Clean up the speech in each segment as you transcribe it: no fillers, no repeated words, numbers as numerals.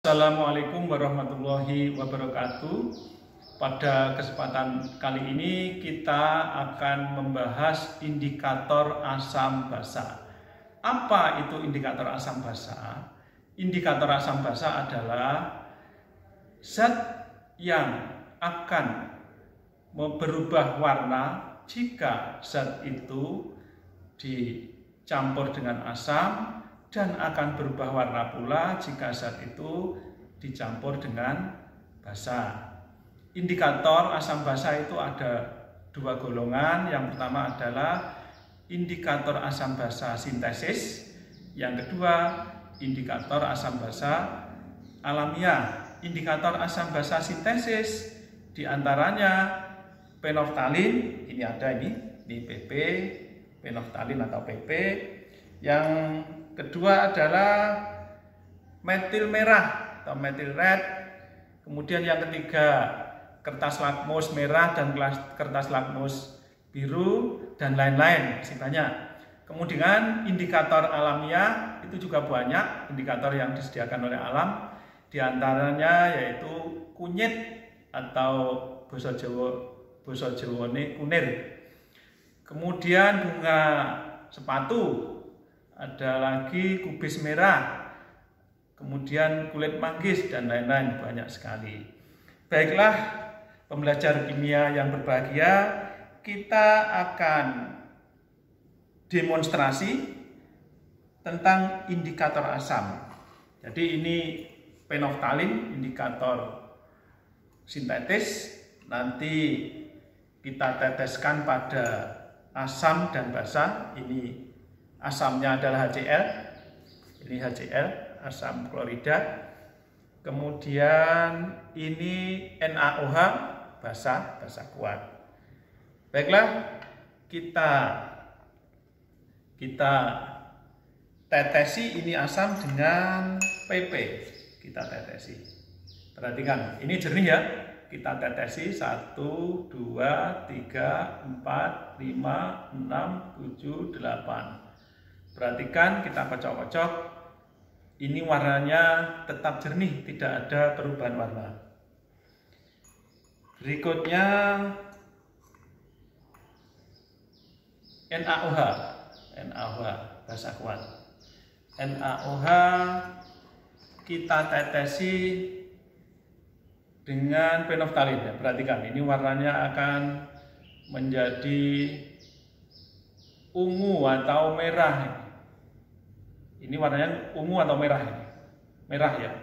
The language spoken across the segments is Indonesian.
Assalamualaikum warahmatullahi wabarakatuh. Pada kesempatan kali ini kita akan membahas indikator asam basa. Apa itu indikator asam basa? Indikator asam basa adalah zat yang akan berubah warna jika zat itu dicampur dengan asam, dan akan berubah warna pula jika zat itu dicampur dengan basa. Indikator asam basa itu ada dua golongan. Yang pertama adalah indikator asam basa sintesis. Yang kedua, indikator asam basa alamiah. Indikator asam basa sintesis diantaranya penoftalin, ini ada ini PP, penoftalin atau PP. Yang kedua adalah metil merah atau metil red. Kemudian yang ketiga kertas lakmus merah dan kertas lakmus biru dan lain-lain, masih banyak. Kemudian indikator alamiah itu juga banyak indikator yang disediakan oleh alam. Di antaranya yaitu kunyit atau basa Jawane kunir. Kemudian bunga sepatu, ada lagi kubis merah, kemudian kulit manggis dan lain-lain, banyak sekali. Baiklah, pembelajar kimia yang berbahagia, kita akan demonstrasi tentang indikator asam. Jadi ini penoftalin, indikator sintetis. Nanti kita teteskan pada asam dan basa. Ini asamnya adalah HCl, ini HCl, asam klorida. Kemudian ini NaOH, basa kuat. Baiklah, kita tetesi ini asam dengan PP. Kita tetesi. Perhatikan, ini jernih ya. Kita tetesi 1, 2, 3, 4, 5, 6, 7, 8. Perhatikan, kita kocok-kocok. Ini warnanya tetap jernih, tidak ada perubahan warna. Berikutnya NaOH, basa kuat. NaOH kita tetesi dengan penoftalin. Ya, perhatikan, ini warnanya akan menjadi ungu atau merah. Ini warnanya ungu atau merah ini? Merah ya.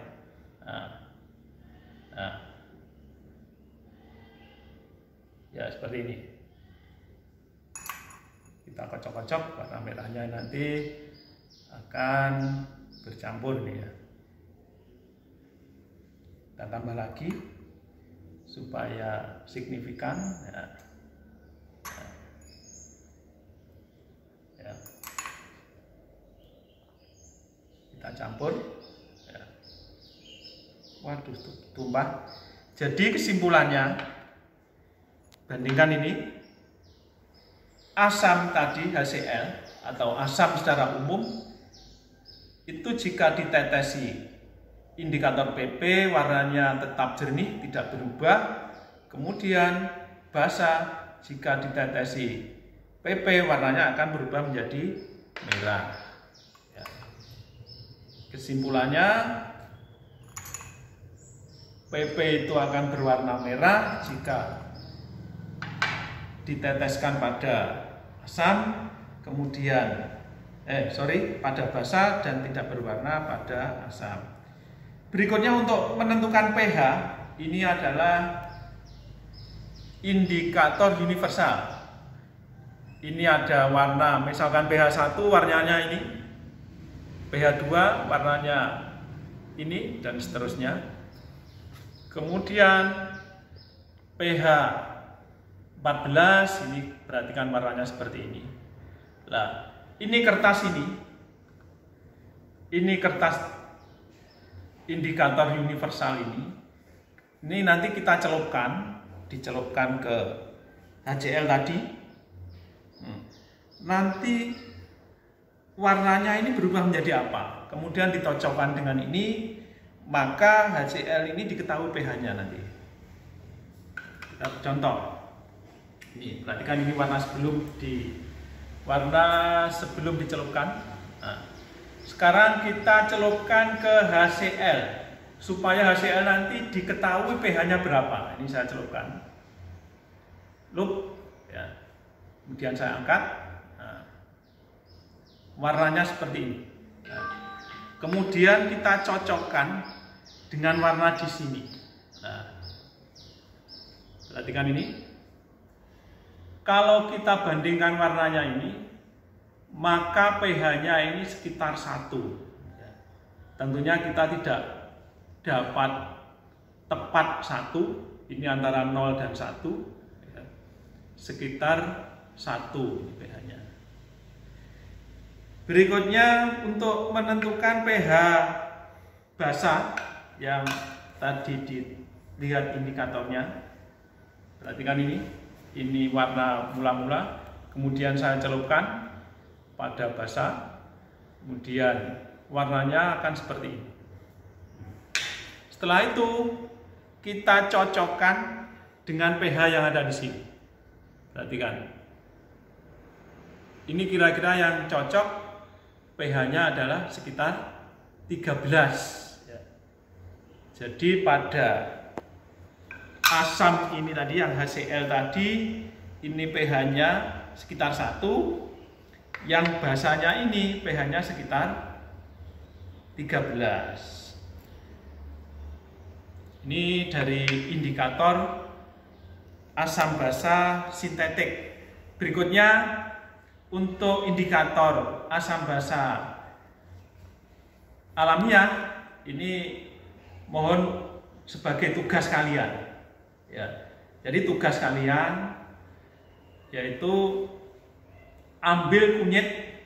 Ya seperti ini. Kita kocok-kocok, warna merahnya nanti akan bercampur nih ya. Kita tambah lagi supaya signifikan. Ya. Kita campur. Ya. Waduh, tumpah. Jadi kesimpulannya, bandingkan ini, asam tadi HCl atau asam secara umum itu jika ditetesi indikator PP warnanya tetap jernih, tidak berubah. Kemudian basa jika ditetesi PP warnanya akan berubah menjadi merah. Ya. Kesimpulannya, PP itu akan berwarna merah jika diteteskan pada asam, kemudian pada basa, dan tidak berwarna pada asam. Berikutnya untuk menentukan pH, ini adalah indikator universal. Ini ada warna, misalkan pH 1 warnanya ini, pH 2 warnanya ini, dan seterusnya. Kemudian pH 14, ini perhatikan warnanya seperti ini. Nah, ini kertas ini kertas indikator universal ini nanti kita dicelupkan ke HCl tadi. Nanti warnanya ini berubah menjadi apa? Kemudian ditocokkan dengan ini, maka HCl ini diketahui pH-nya nanti. Kita contoh. Ini, perhatikan ini warna sebelum dicelupkan. Nah, sekarang kita celupkan ke HCl supaya HCl nanti diketahui pH-nya berapa. Ini saya celupkan. Loop, ya. Kemudian saya angkat. Nah, warnanya seperti ini. Nah, kemudian kita cocokkan dengan warna di sini. Nah, perhatikan ini. Kalau kita bandingkan warnanya ini, maka pH-nya ini sekitar 1. Tentunya kita tidak dapat tepat 1, ini antara 0 dan 1, sekitar 1 pH-nya. Berikutnya untuk menentukan pH basah yang tadi dilihat indikatornya, perhatikan ini warna mula-mula, kemudian saya celupkan pada basah, kemudian warnanya akan seperti ini. Setelah itu kita cocokkan dengan pH yang ada di sini. Perhatikan, ini kira-kira yang cocok pH-nya adalah sekitar 13. Jadi pada asam ini tadi, yang HCl tadi, ini pH-nya sekitar 1, yang basahnya ini pH-nya sekitar 13. Ini dari indikator asam basa sintetik. Berikutnya untuk indikator asam basa alamiah, ini mohon sebagai tugas kalian. Ya, jadi tugas kalian yaitu ambil kunyit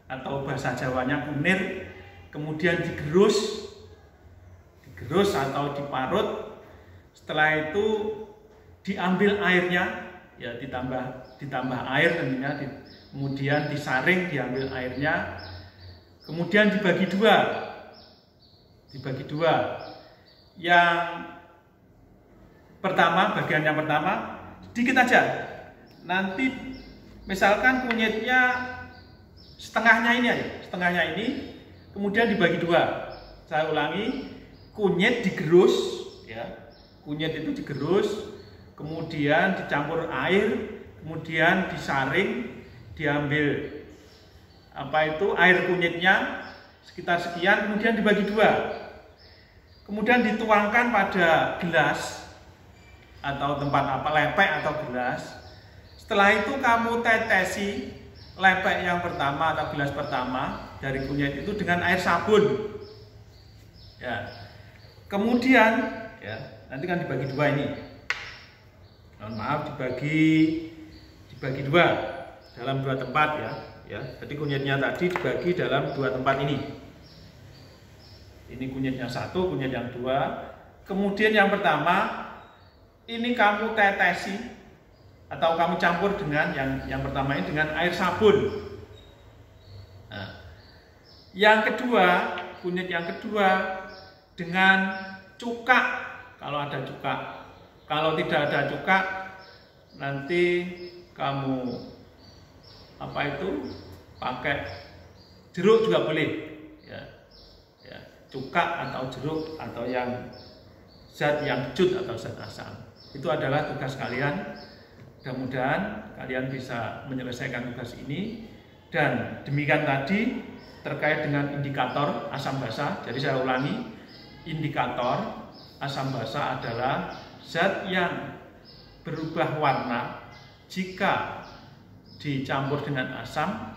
atau bahasa Jawanya kunir, kemudian digerus atau diparut. Setelah itu diambil airnya, ya ditambah air tentunya, kemudian disaring, diambil airnya, kemudian dibagi dua. Yang pertama, bagian yang pertama sedikit aja. Nanti misalkan kunyitnya setengahnya ini, kemudian dibagi 2. Saya ulangi, kunyit digerus, ya. Kunyit itu digerus, kemudian dicampur air, kemudian disaring, diambil air kunyitnya sekitar sekian, kemudian dibagi 2. Kemudian dituangkan pada gelas atau tempat lepek atau gelas. Setelah itu kamu tetesi lepek yang pertama atau gelas pertama dari kunyit itu dengan air sabun. Ya. Kemudian, ya, nanti kan dibagi 2 ini. Mohon maaf, dibagi 2 dalam 2 tempat, ya. Jadi kunyitnya tadi dibagi dalam 2 tempat ini. Ini kunyitnya 1, kunyit yang 2. Kemudian yang pertama ini kamu tetesi atau kamu campur dengan yang pertama ini dengan air sabun. Nah, yang kedua, kunyit yang kedua dengan cuka, kalau ada cuka. Kalau tidak ada cuka, nanti kamu pakai jeruk juga boleh, ya. Cuka atau jeruk atau yang zat yang cut atau zat asam. Itu adalah tugas kalian. Mudah-mudahan kalian bisa menyelesaikan tugas ini. Dan demikian tadi terkait dengan indikator asam basa. Jadi saya ulangi, indikator asam basa adalah zat yang berubah warna jika dicampur dengan asam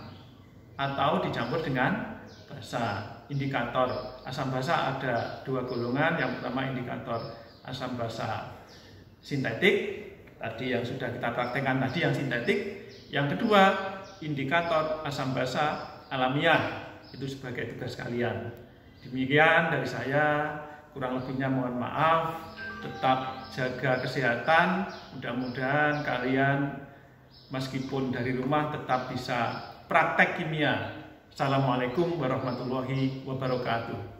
atau dicampur dengan basa. Indikator asam basa ada 2 golongan. Yang pertama indikator asam basa sintetik, tadi yang sudah kita praktekkan tadi yang sintetik. Yang kedua indikator asam basa alamiah, itu sebagai tugas kalian. Demikian dari saya, kurang lebihnya mohon maaf. Tetap jaga kesehatan, mudah-mudahan kalian meskipun dari rumah tetap bisa praktek kimia. Assalamualaikum warahmatullahi wabarakatuh.